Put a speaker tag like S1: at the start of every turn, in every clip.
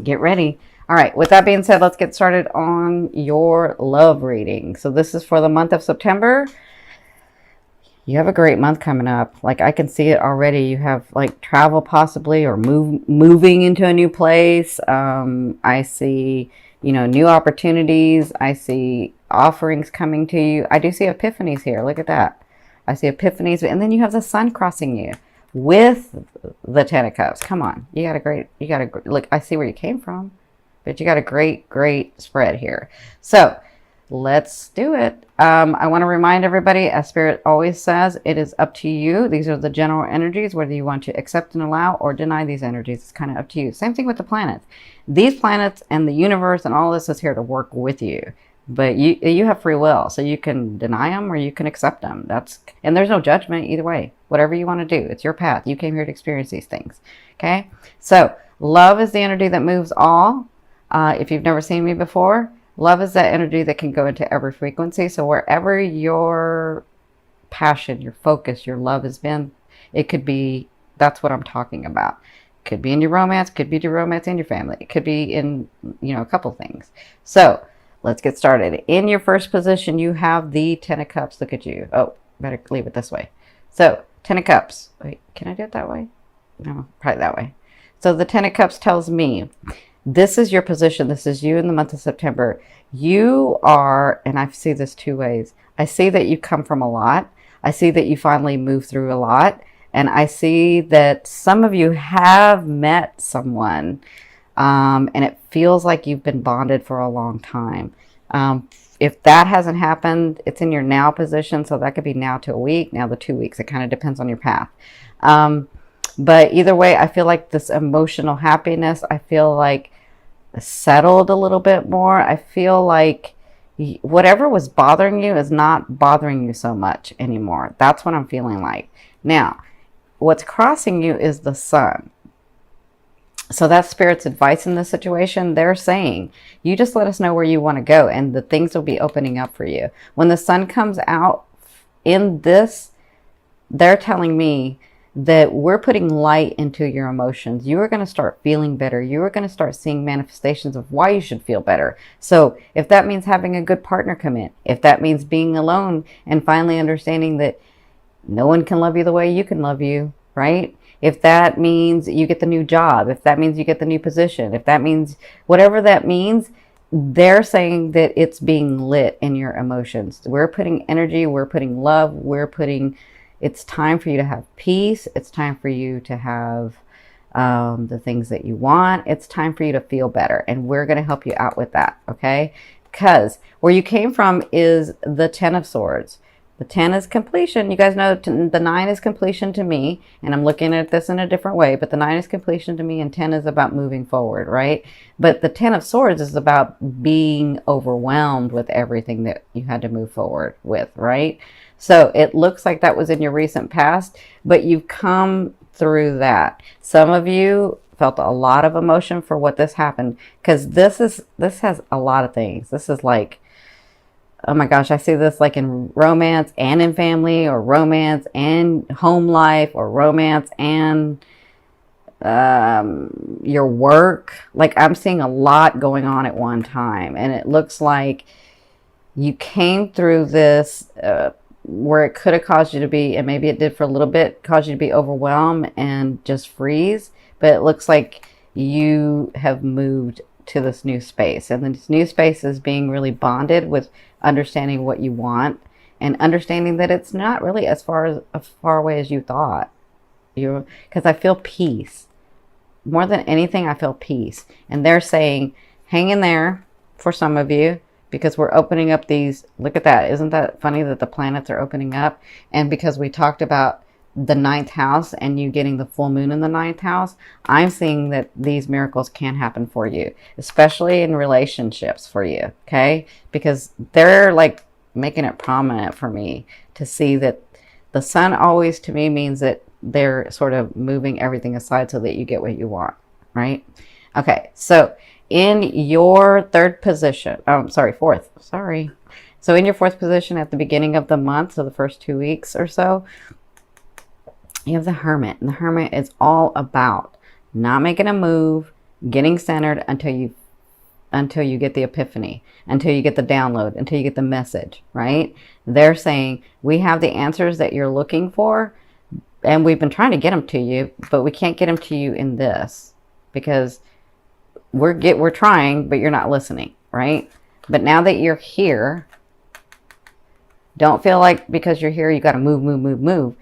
S1: Get ready. All right, with that being said, let's get started on your love reading. So this is for the month of September. You have a great month coming up. Like, I can see it already. You have like travel possibly, or moving into a new place. I see, new opportunities. I see offerings coming to you. I do see epiphanies here. Look at that. I see epiphanies, and then you have the sun crossing you with the Ten of Cups. Come on. Look, I see where you came from, but you got a great spread here. So let's do it. I want to remind everybody, as Spirit always says, it is up to you. These are the general energies, whether you want to accept and allow or deny these energies. It's kind of up to you. Same thing with the planets. These planets and the universe and all this is here to work with you. But you have free will, so you can deny them or you can accept them. And there's no judgment either way. Whatever you want to do, it's your path. You came here to experience these things. Okay? So love is the energy that moves all. If you've never seen me before, love is that energy that can go into every frequency. So wherever your passion, your focus, your love has been, it could be, that's what I'm talking about. Could be in your romance, could be your romance in your family. It could be in, a couple things. So let's get started. In your first position, you have the Ten of Cups. Look at you. Oh, better leave it this way. So, Ten of Cups. Wait, can I do it that way? No, probably that way. So the Ten of Cups tells me, this is your position. This is you in the month of September. You are, and I see this two ways. I see that you come from a lot. I see that you finally move through a lot. And I see that some of you have met someone, and it feels like you've been bonded for a long time. If that hasn't happened, it's in your now position. So that could be now to a week, now to 2 weeks. It kind of depends on your path. But either way, I feel like this emotional happiness, I feel like settled a little bit more. I feel like whatever was bothering you is not bothering you so much anymore. That's what I'm feeling like. Now, what's crossing you is the sun. So that's Spirit's advice in this situation. They're saying, you just let us know where you want to go and the things will be opening up for you. When the sun comes out in this, they're telling me that we're putting light into your emotions. You are going to start feeling better. You are going to start seeing manifestations of why you should feel better. So if that means having a good partner come in, if that means being alone and finally understanding that no one can love you the way you can love you, right? If that means you get the new job, if that means you get the new position, if that means whatever that means, they're saying that it's being lit in your emotions. We're putting energy, we're putting love, it's time for you to have peace. It's time for you to have the things that you want. It's time for you to feel better. And we're going to help you out with that. Okay. Because where you came from is the Ten of Swords. The 10 is completion. You guys know the 9 is completion to me, and I'm looking at this in a different way, but the 9 is completion to me and 10 is about moving forward, right? But the 10 of Swords is about being overwhelmed with everything that you had to move forward with, right? So it looks like that was in your recent past, but you've come through that. Some of you felt a lot of emotion for what this happened, because this has a lot of things. This is like, oh my gosh, I see this like in romance and in family, or romance and home life, or romance and your work. Like, I'm seeing a lot going on at one time, and it looks like you came through this where it could have caused you to be, and maybe it did for a little bit, caused you to be overwhelmed and just freeze. But it looks like you have moved to this new space, and this new space is being really bonded with understanding what you want and understanding that it's not really as far away as you thought. Because I feel peace more than anything. I feel peace, and they're saying hang in there for some of you, because we're opening up these. Look at that. Isn't that funny that the planets are opening up? And because we talked about the 9th house and you getting the full moon in the 9th house, I'm seeing that these miracles can happen for you, especially in relationships for you. Okay. Because they're like making it prominent for me to see that the sun always to me means that they're sort of moving everything aside so that you get what you want. Right. Okay. So in your fourth. Sorry. So in your fourth position at the beginning of the month, so the first 2 weeks or so, you have the Hermit. And the Hermit is all about not making a move, getting centered until you get the epiphany, until you get the download, until you get the message, right? They're saying, we have the answers that you're looking for, and we've been trying to get them to you, but we can't get them to you in this because we're trying, but you're not listening, right? But now that you're here, don't feel like because you're here, you got to move.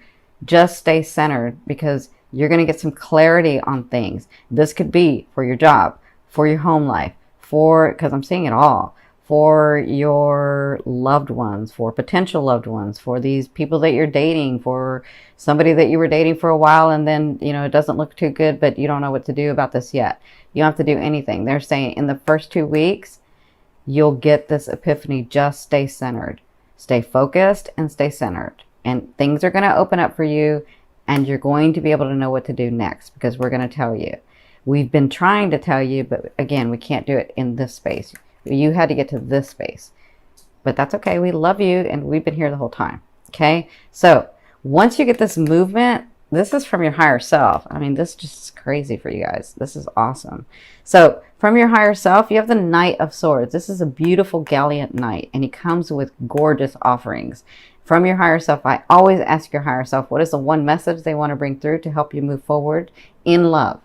S1: Just stay centered because you're going to get some clarity on things. This could be for your job, for your home life, because I'm seeing it all, for your loved ones, for potential loved ones, for these people that you're dating, for somebody that you were dating for a while and then, it doesn't look too good, but you don't know what to do about this yet. You don't have to do anything. They're saying in the first 2 weeks, you'll get this epiphany. Just stay centered, stay focused, and stay centered. And things are going to open up for you, and you're going to be able to know what to do next because we're going to tell you. We've been trying to tell you, but again, we can't do it in this space. You had to get to this space. But that's okay. We love you, and we've been here the whole time. Okay? So once you get this movement, this is from your higher self. I mean, this is just crazy for you guys. This is awesome. So from your higher self, you have the Knight of Swords. This is a beautiful Gallant Knight, and he comes with gorgeous offerings. From your higher self, I always ask your higher self, what is the one message they want to bring through to help you move forward in love?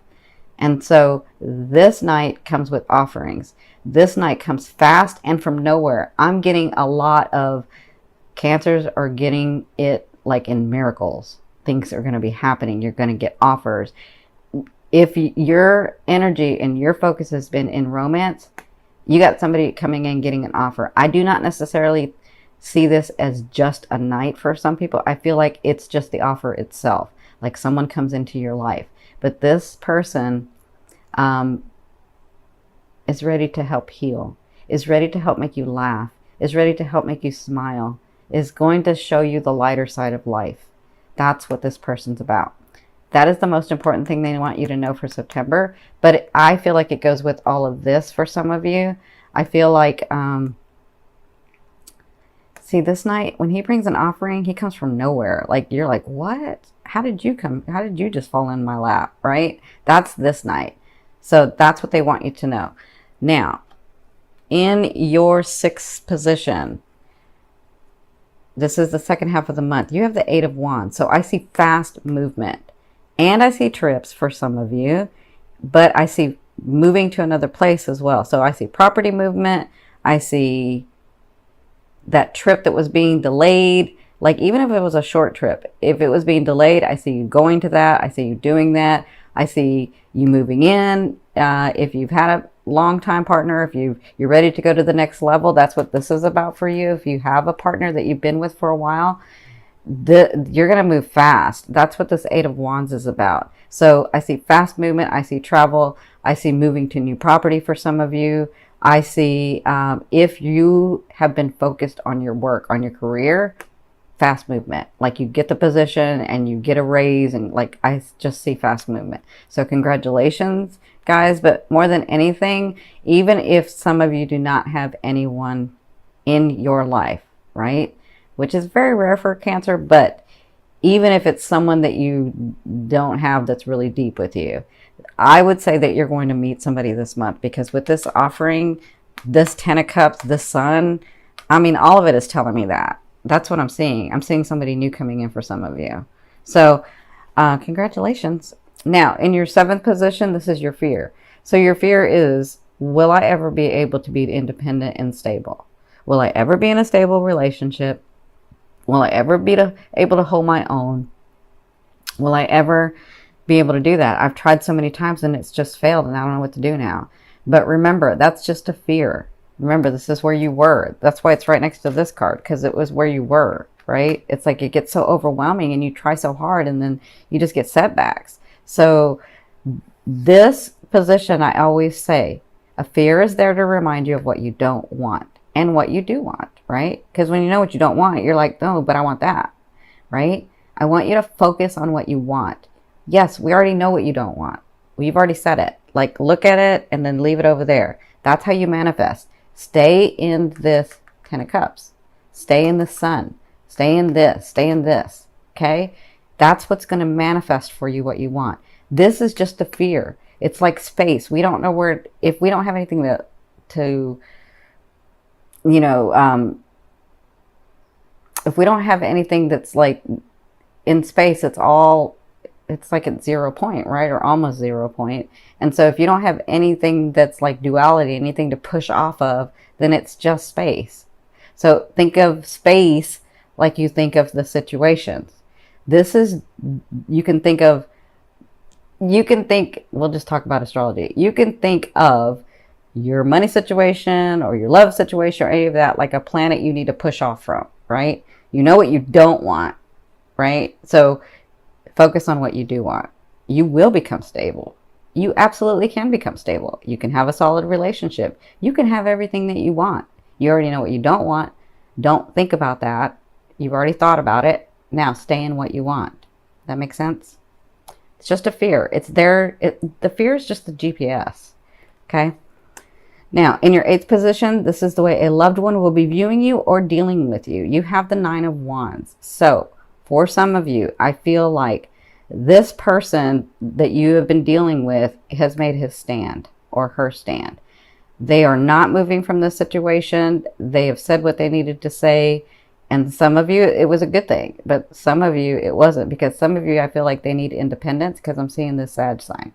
S1: And so this night comes with offerings. This night comes fast and from nowhere. I'm getting a lot of Cancers are getting it like in miracles. Things are going to be happening. You're going to get offers. If your energy and your focus has been in romance, you got somebody coming in getting an offer. I do not necessarily see this as just a night for some people. I feel like it's just the offer itself. Like someone comes into your life. But this person is ready to help heal, is ready to help make you laugh, is ready to help make you smile, is going to show you the lighter side of life. That's what this person's about. That is the most important thing they want you to know for September. But I feel like it goes with all of this for some of you. I feel like, see, this night, when he brings an offering, he comes from nowhere. Like, you're like, what? How did you come? How did you just fall in my lap, right? That's this night. So that's what they want you to know. Now, in your 6th position, this is the second half of the month, you have the 8 of Wands. So I see fast movement. And I see trips for some of you. But I see moving to another place as well. So I see property movement. I see that trip that was being delayed. Like, even if it was a short trip, if it was being delayed, I see you going to that. I see you doing that. I see you moving in. If you've had a long-time partner, if you're ready to go to the next level, that's what this is about for you. If you have a partner that you've been with for a while, you're going to move fast. That's what this 8 of Wands is about. So I see fast movement. I see travel. I see moving to new property for some of you. I see if you have been focused on your work, on your career, fast movement. Like, you get the position and you get a raise, and like, I just see fast movement. So congratulations, guys. But more than anything, even if some of you do not have anyone in your life, right? Which is very rare for Cancer, but even if it's someone that you don't have that's really deep with you, I would say that you're going to meet somebody this month, because with this offering, this 10 of Cups, the Sun, I mean, all of it is telling me that. That's what I'm seeing. I'm seeing somebody new coming in for some of you. So congratulations. Now, in your 7th position, this is your fear. So your fear is, will I ever be able to be independent and stable? Will I ever be in a stable relationship? Will I ever be able to hold my own? Will I ever be able to do that? I've tried so many times and it's just failed, and I don't know what to do now. But remember, that's just a fear. Remember, this is where you were. That's why it's right next to this card, because it was where you were, right? It's like it gets so overwhelming and you try so hard and then you just get setbacks. So this position, I always say, a fear is there to remind you of what you don't want and what you do want, right? Because when you know what you don't want, you're like, no, but I want that, right? I want you to focus on what you want. Yes, we already know what you don't want. We've already said it. Like, look at it and then leave it over there. That's how you manifest. Stay in this 10 of Cups. Stay in the Sun. Stay in this. Stay in this. Okay? That's what's going to manifest for you what you want. This is just a fear. It's like space. We don't know where, if we don't have anything to you know, if we don't have anything that's like in space, it's like at 0 point, right? Or almost 0 point. And so if you don't have anything that's like duality, anything to push off of, then it's just space. So think of space like you think of the situations. This is, you can think, we'll just talk about astrology. You can think of your money situation or your love situation or any of that like a planet you need to push off from, right? You know what you don't want, right? So focus on what you do want. You will become stable. You absolutely can become stable. You can have a solid relationship. You can have everything that you want. You already know what you don't want. Don't think about that. You've already thought about it. Now stay in what you want. That makes sense? It's just a fear. It's there. The fear is just the GPS. Okay? Now, in your 8th position, this is the way a loved one will be viewing you or dealing with you. You have the 9 of Wands. So, for some of you, I feel like this person that you have been dealing with has made his stand or her stand. They are not moving from this situation. They have said what they needed to say. And some of you, it was a good thing. But some of you, it wasn't. Because some of you, I feel like they need independence because I'm seeing this Sag sign.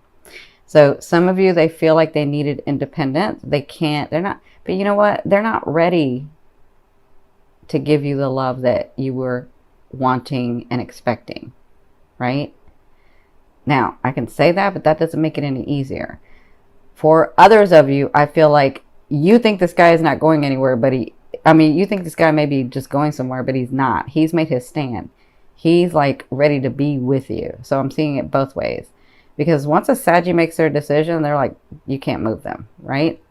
S1: So some of you, they feel like they needed independence. They can't, they're not, but you know what? They're not ready to give you the love that you were wanting and expecting, right? Now, I can say that, but that doesn't make it any easier. For others of you, I feel like you think this guy is not going anywhere, but you think this guy may be just going somewhere, but he's not. He's made his stand. He's like ready to be with you. So I'm seeing it both ways. Because once a Saggy makes their decision, they're like, you can't move them, right?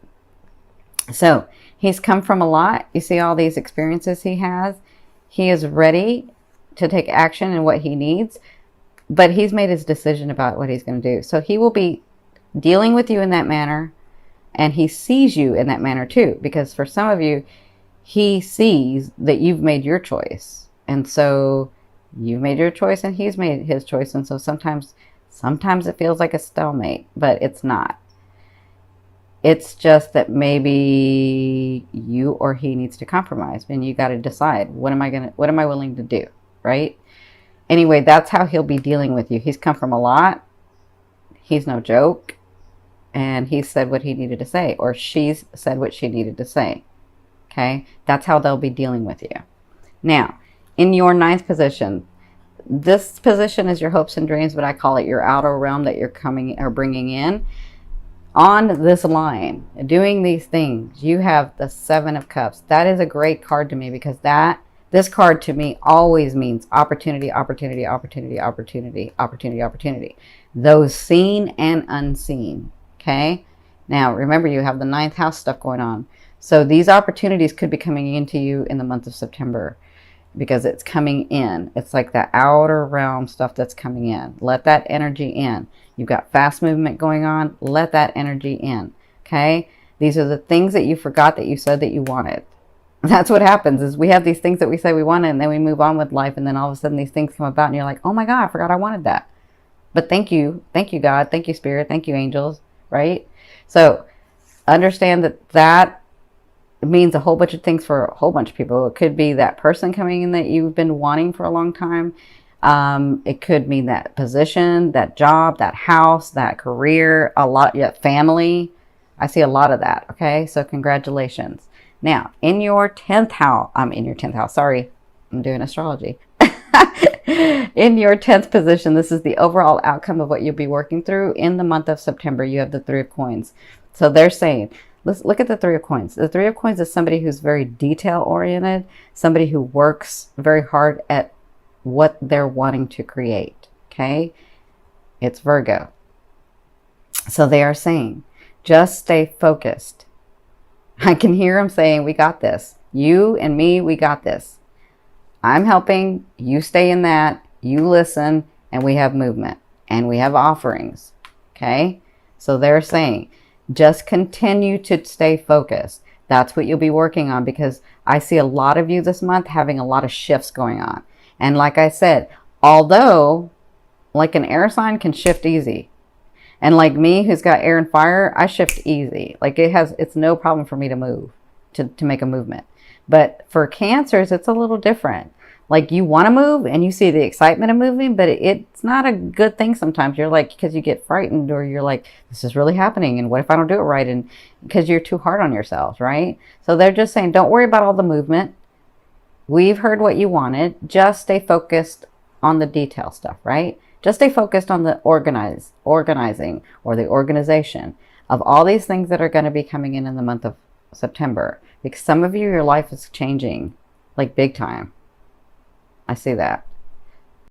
S1: So he's come from a lot. You see all these experiences he has. He is ready to take action in what he needs, but he's made his decision about what he's going to do. So he will be dealing with you in that manner, and he sees you in that manner too. Because for some of you, he sees that you've made your choice. And so you've made your choice and he's made his choice. And so sometimes it feels like a stalemate, but it's not. It's just that maybe you or he needs to compromise, and you got to decide, what am I willing to do, right? Anyway, that's how he'll be dealing with you. He's come from a lot. He's no joke, and he said what he needed to say, or she's said what she needed to say. Okay? That's how they'll be dealing with you. Now, in your 9th position, this position is your hopes and dreams, but I call it your outer realm that you're coming or bringing in. On this line, doing these things, you have the 7 of Cups. That is a great card to me because this card to me always means opportunity, opportunity, opportunity, opportunity, opportunity, opportunity. Those seen and unseen. Okay? Now, remember, you have the 9th house stuff going on. So these opportunities could be coming into you in the month of September. Because it's coming in. It's like that outer realm stuff that's coming in. Let that energy in. You've got fast movement going on. Let that energy in. Okay? These are the things that you forgot that you said that you wanted. That's what happens is we have these things that we say we wanted, and then we move on with life, and then all of a sudden these things come about and you're like, oh my God, I forgot I wanted that. But thank you. Thank you, God. Thank you, Spirit. Thank you, angels. Right? So understand that it means a whole bunch of things for a whole bunch of people. It could be that person coming in that you've been wanting for a long time. It could mean that position, that job, that house, that career, family. I see a lot of that. Okay. So congratulations. Now in your 10th house, sorry, I'm doing astrology. In your 10th position, this is the overall outcome of what you'll be working through in the month of September. You have the 3 of Coins. So they're saying, let's look at the 3 of Coins. The 3 of Coins is somebody who's very detail oriented, somebody who works very hard at what they're wanting to create. Okay. It's Virgo. So they are saying, just stay focused. I can hear them saying, we got this. You and me, we got this. I'm helping. You stay in that. You listen. And we have movement. And we have offerings. Okay. So they're saying, just continue to stay focused. That's what you'll be working on, because I see a lot of you this month having a lot of shifts going on. And like I said, although like an air sign can shift easy, And like me, who's got air and fire, I shift easy. Like it's no problem for me to move, to make a movement. But for Cancers, it's a little different. Like you want to move and you see the excitement of moving, but it's not a good thing sometimes. You're like, because you get frightened, or you're like, this is really happening. And what if I don't do it right? And because you're too hard on yourselves, right? So they're just saying, don't worry about all the movement. We've heard what you wanted. Just stay focused on the detail stuff, right? Just stay focused on the organizing or the organization of all these things that are going to be coming in the month of September. Because some of you, your life is changing like big time. I see that.